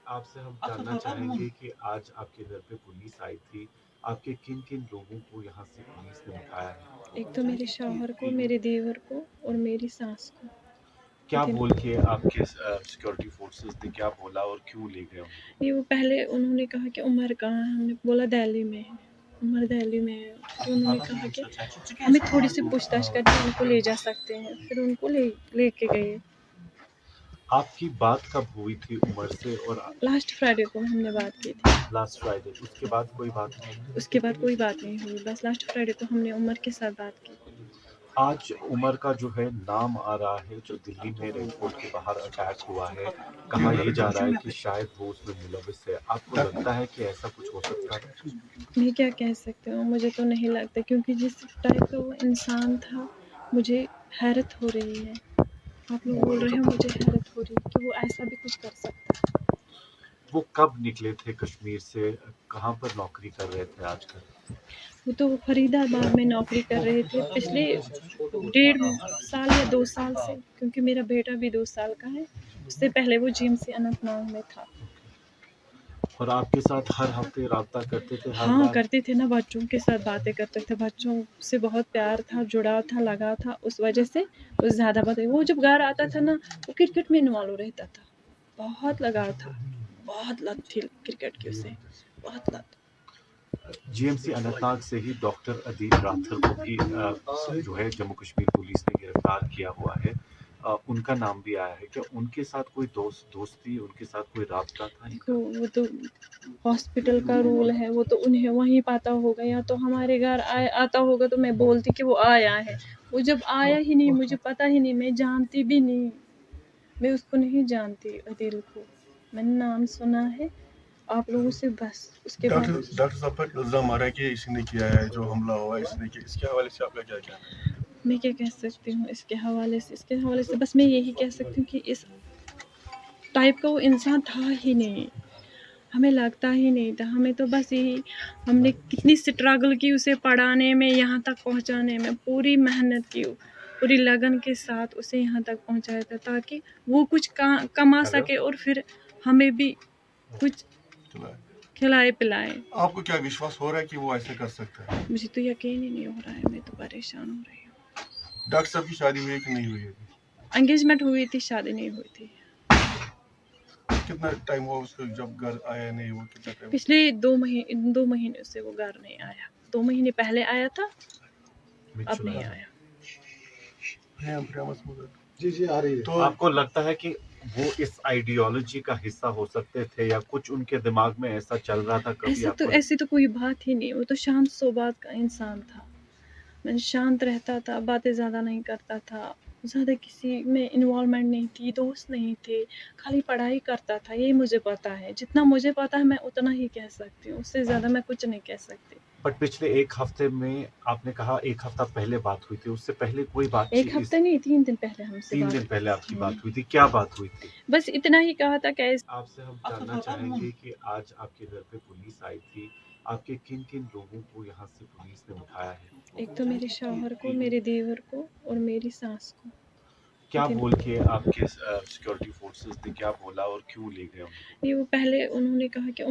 आपसे हम जानना चाहेंगे कि आज आपके घर पे पुलिस आई थी। आपके किन-किन लोगों को यहाँ से पुलिस ने उठाया है? एक तो मेरे शौहर को, मेरे देवर को और मेरी सास को। क्या तीन बोल के आपके सिक्योरिटी फोर्सेस ने क्या बोला और क्यों ले गए उनको? ये वो पहले उन्होंने कहा कि उमर कहाँ है? हमने बोला दिल्ली में है। उमर दिल्ली में है। फिर उन्होंने कहा कि हमें थोड़ी-सी पूछताछ करके उनको ले जा सकते हैं। फिर उनको लेके गए। आपकी बात कब हुई थी उमर से और लास्ट फ्राइडे को हमने बात की थी। लास्ट फ्राइडे उसके बाद कोई बात नहीं हुई? उसके बाद कोई बात नहीं हुई। बस लास्ट फ्राइडे को हमने उमर के साथ बात की। आज उमर का जो है नाम आ रहा है जो दिल्ली में रेड फोर्ट के बाहर अटैक हुआ है। कहा ये जा रहा है कि शायद वो उसमें मुलविस है। आपको लगता है कि ऐसा कुछ हो सकता है? मैं क्या कह सकती हूँ? मुझे तो नहीं लगता क्योंकि जिस टाइप का वो इंसान था, मुझे हैरत हो रही है। आप लोग बोल रहे हो मुझे हैरत हो रही है कि वो ऐसा भी कुछ कर सकता है। वो कब निकले थे कश्मीर से? कहाँ पर नौकरी कर रहे थे आजकल? वो तो फरीदाबाद में नौकरी कर रहे थे पिछले 1.5 साल या 2 साल से, क्योंकि मेरा बेटा भी 2 साल का है। उससे पहले वो जीएमसी अनंतनाग में था। और आपके साथ हर हफ्ते राब्ता करते थे हर हाँ, रात? करते थे ना, बच्चों के साथ बातें करते थे। बच्चों से बहुत प्यार था, जुड़ाव था, लगाव था, उस वजह से वो ज़्यादा बातें वो जब घर आता था ना, वो क्रिकेट में इन्वॉल्व रहता था। बहुत लगाव था, बहुत लत थी क्रिकेट की उसे, बहुत लत। जीएमसी अनंतनाग से ही डॉक्टर अदील राठर को भी जो है जम्मू कश्मीर पुलिस ने गिरफ्तार किया हुआ है। उनका नाम भी आया है। क्या उनके साथ कोई दोस्ती उनके साथ कोई राब्ता था देखो, इनका? वो तो हॉस्पिटल का रूल है, वो तो उन्हें वहीं पता होगा, या तो हमारे घर आता होगा तो मैं बोलती कि वो आया है। वो जब आया ही नहीं, मुझे पता ही नहीं, मैं जानती भी नहीं। मैं उसको नहीं जानती अदील को। मैंने नाम सुना है आप लोगों से बस, उसके बाद डॉक्टर साहब पर इल्जाम आ रहा है कि इसी ने किया है, जो हमला हुआ इसने किया। इसके हवाले से आपका क्या कहना है? मैं क्या कह सकती हूँ इसके हवाले से बस मैं यही कह सकती हूँ कि इस टाइप का वो इंसान था ही नहीं। हमें लगता ही नहीं था। हमें तो बस यही हमने कितनी स्ट्रगल की उसे पढ़ाने में, यहाँ तक पहुँचाने में, पूरी मेहनत की, पूरी लगन के साथ उसे यहाँ तक पहुँचाया था ताकि वो कुछ कमा सके और फिर हमें भी कुछ खिलाए-पिलाए। आपको क्या विश्वास हो रहा है कि वो ऐसे कर सकता है? मुझे तो यकीन ही नहीं हो रहा है, मैं तो परेशान हो रही हूँ। डॉक्टर साहब की शादी हुई है कि नहीं हुई है अभी? एंगेजमेंट हुई थी, शादी नहीं हुई थी। कितना टाइम हुआ उसको जब घर आया नहीं? वो कितना टाइम? पिछले 2 महीने से वो घर नहीं आया। 2 महीने पहले आया था, अब नहीं आया। जी जी आ रही है। तो आपको लगता है कि वो इस आइडियोलॉजी का हिस्सा हो सकते थे या कुछ उनके दिमाग में ऐसा चल रहा था कभी आपको? ऐसी तो कोई बात ही नहीं, वो तो शांत स्वभाव का इंसान था। मैं शांत रहता था, बातें ज़्यादा नहीं करता था, ज़्यादा किसी में इन्वॉल्वमेंट नहीं थी, दोस्त नहीं थे, खाली पढ़ाई करता था, ये मुझे पता है। जितना मुझे पता है मैं उतना ही कह सकती हूँ, उससे ज़्यादा मैं कुछ नहीं कह सकती। बट पिछले 1 हफ्ते में आपने कहा 1 हफ्ता पहले बात हुई थी, उससे पहले कोई 1 बातचीत हफ्ता नहीं, 3 दिन पहले हमसे 3 बात दिन हुई। पहले आपकी बात हुई थी, क्या बात हुई थी? बस इतना ही कहा था कैस आपसे हम जानना चाहेंगे कि आज आपके घर पे पुलिस आई थी। आपके किन-किन लोगों को यहाँ से पुलिस ने उठाया है? एक तो मेरे शौहर को, मेरे देवर को और मेरी सास को। क्या तीन बोल के आपके सिक्योरिटी फोर्सेस ने क्या बोला और क्यों ले गए उनको? ये वो पहले उन्होंने कहा कि